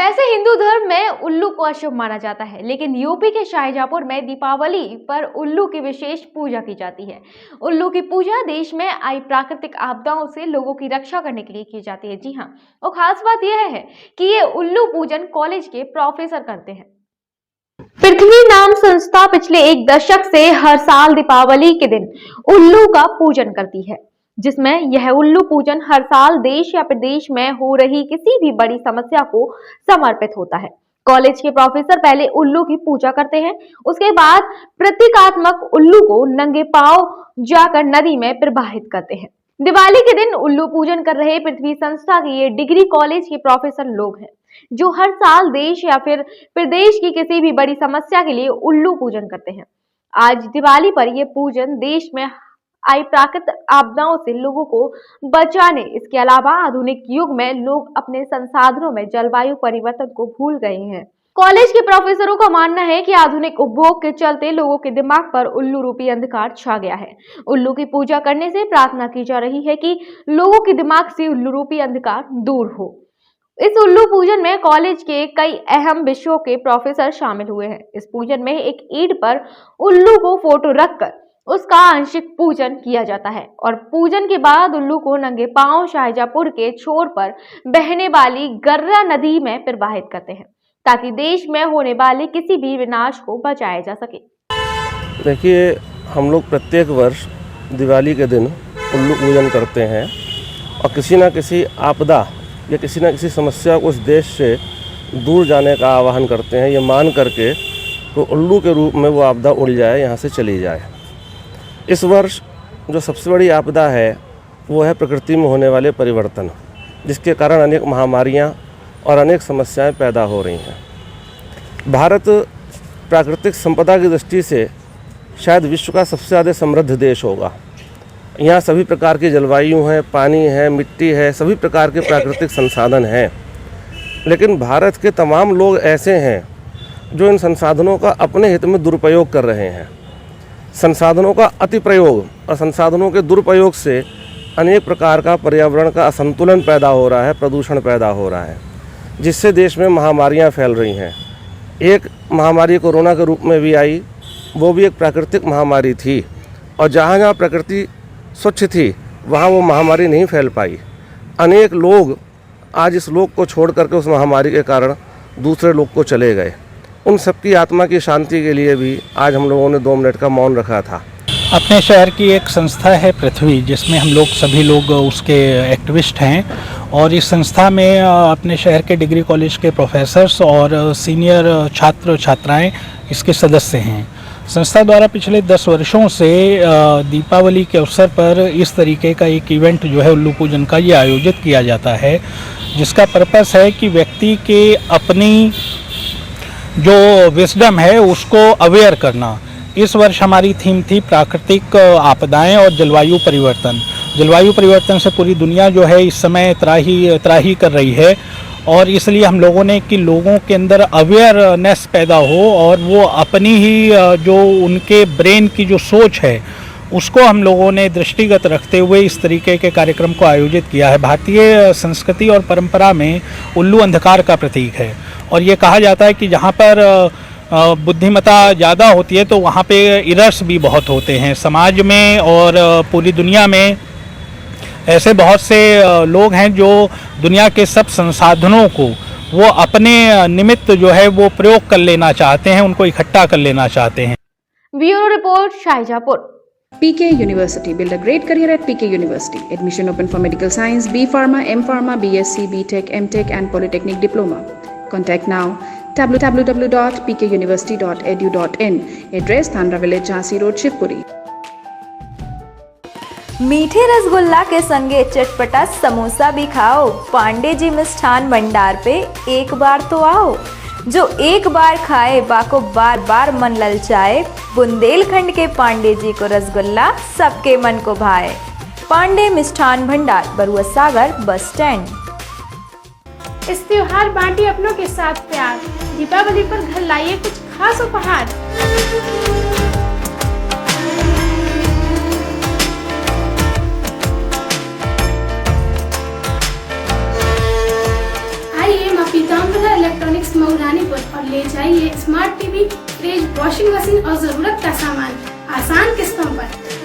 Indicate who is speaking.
Speaker 1: वैसे हिंदू धर्म में उल्लू को अशुभ माना जाता है, लेकिन यूपी के शाहजहांपुर में दीपावली पर उल्लू की विशेष पूजा की जाती है। उल्लू की पूजा देश में आई प्राकृतिक आपदाओं से लोगों की रक्षा करने के लिए की जाती है। जी हाँ, और खास बात यह है कि ये उल्लू पूजन कॉलेज के प्रोफेसर करते हैं। पृथ्वी नाम संस्था पिछले एक दशक से हर साल दीपावली के दिन उल्लू का पूजन करती है, जिसमें यह उल्लू पूजन हर साल देश या प्रदेश में हो रही किसी भी बड़ी समस्या को समर्पित होता है। कॉलेज के प्रोफेसर पहले उल्लू की पूजा करते हैं, उसके बाद प्रतीकात्मक उल्लू को नंगे पांव जाकर नदी में प्रवाहित करते हैं। दिवाली के दिन उल्लू पूजन कर रहे पृथ्वी संस्था के ये डिग्री कॉलेज के प्रोफेसर लोग हैं, जो हर साल देश या फिर प्रदेश की किसी भी बड़ी समस्या के लिए उल्लू पूजन करते हैं। आज दिवाली पर यह पूजन देश में आई प्राकृतिक आपदाओं से लोगों को बचाने, इसके अलावा आधुनिक युग में लोग अपने संसाधनों में जलवायु परिवर्तन को भूल गए हैं। कॉलेज के प्रोफेसरों का मानना है कि आधुनिक उपभोग के चलते लोगों के दिमाग पर उल्लू रूपी अंधकार छा गया है। उल्लू की पूजा करने से प्रार्थना की जा रही है कि लोगों के दिमाग से उल्लू रूपी अंधकार दूर हो। इस उल्लू पूजन में कॉलेज के कई अहम विषयों के प्रोफेसर शामिल हुए हैं। इस पूजन में एक ईंट पर उल्लू को फोटो रखकर उसका आंशिक पूजन किया जाता है और पूजन के बाद उल्लू को नंगे पांव शाहजहांपुर के छोर पर बहने वाली गर्रा नदी में प्रवाहित करते हैं, ताकि देश में होने वाले किसी भी विनाश को बचाया जा सके।
Speaker 2: देखिए, हम लोग प्रत्येक वर्ष दिवाली के दिन उल्लू पूजन करते हैं और किसी न किसी आपदा या किसी न किसी समस्या को उस देश से दूर जाने का आह्वान करते हैं, ये मान करके तो उल्लू के रूप में वो आपदा उड़ जाए, यहाँ से चली जाए। इस वर्ष जो सबसे बड़ी आपदा है वो है प्रकृति में होने वाले परिवर्तन, जिसके कारण अनेक महामारियाँ और अनेक समस्याएं पैदा हो रही हैं। भारत प्राकृतिक संपदा की दृष्टि से शायद विश्व का सबसे ज़्यादा समृद्ध देश होगा। यहाँ सभी प्रकार की जलवायु है, पानी है, मिट्टी है, सभी प्रकार के प्राकृतिक संसाधन हैं। लेकिन भारत के तमाम लोग ऐसे हैं जो इन संसाधनों का अपने हित में दुरुपयोग कर रहे हैं। संसाधनों का अति प्रयोग और संसाधनों के दुरुपयोग से अनेक प्रकार का पर्यावरण का असंतुलन पैदा हो रहा है, प्रदूषण पैदा हो रहा है, जिससे देश में महामारियां फैल रही हैं। एक महामारी कोरोना के रूप में भी आई, वो भी एक प्राकृतिक महामारी थी, और जहाँ जहाँ प्रकृति स्वच्छ थी वहाँ वो महामारी नहीं फैल पाई। अनेक लोग आज इस लोक को छोड़ करके उस महामारी के कारण दूसरे लोक को चले गए। उन सबकी आत्मा की शांति के लिए भी आज हम लोगों ने 2 मिनट का मौन रखा था।
Speaker 3: अपने शहर की एक संस्था है पृथ्वी, जिसमें हम लोग सभी लोग उसके एक्टिविस्ट हैं, और इस संस्था में अपने शहर के डिग्री कॉलेज के प्रोफेसर्स और सीनियर छात्र छात्राएं इसके सदस्य हैं। संस्था द्वारा पिछले 10 वर्षों से दीपावली के अवसर पर इस तरीके का एक इवेंट जो है उल्लू पूजन का ये आयोजित किया जाता है, जिसका पर्पस है कि व्यक्ति के अपनी जो विजडम है उसको अवेयर करना। इस वर्ष हमारी थीम थी प्राकृतिक आपदाएं और जलवायु परिवर्तन। जलवायु परिवर्तन से पूरी दुनिया जो है इस समय त्राही कर रही है, और इसलिए हम लोगों ने कि लोगों के अंदर अवेयरनेस पैदा हो और वो अपनी ही जो उनके ब्रेन की जो सोच है उसको हम लोगों ने दृष्टिगत रखते हुए इस तरीके के कार्यक्रम को आयोजित किया है। भारतीय संस्कृति और परंपरा में उल्लू अंधकार का प्रतीक है, और ये कहा जाता है कि जहाँ पर बुद्धिमत्ता ज़्यादा होती है तो वहाँ पे इरर्स भी बहुत होते हैं। समाज में और पूरी दुनिया में ऐसे बहुत से लोग हैं जो दुनिया के सब संसाधनों को वो अपने निमित्त जो है वो प्रयोग कर लेना चाहते हैं, उनको इकट्ठा कर लेना चाहते हैं।
Speaker 1: Bureau report, Shahjahanpur.
Speaker 4: PK University. Build a great career at PK University. Admission open for medical science, B Pharma, M Pharma, BSc, BTech, MTech and Polytechnic Diploma. Contact now www.pkuniversity.edu.in. Address Thandra Village, Jhansi Road, Shivpuri.
Speaker 5: मीठे रसगुल्ला के संगे चटपटा समोसा भी खाओ। पांडे जी मिष्ठान भंडार पे एक बार तो आओ। जो एक बार खाए बाको बार बार मन ललचाए। बुंदेलखंड के पांडे जी को रसगुल्ला सबके मन को भाए। पांडे मिष्ठान भंडार, बरुआ सागर बस स्टैंड।
Speaker 6: इस त्योहार बांटिए अपनों के साथ प्यार। दीपावली पर घर लाइए कुछ खास उपहार। आइए माँ पीताम्बरा इलेक्ट्रॉनिक्स मऊरानीपुर और ले जाइए smart TV, fridge, washing machine और जरूरत का सामान आसान किस्तों पर।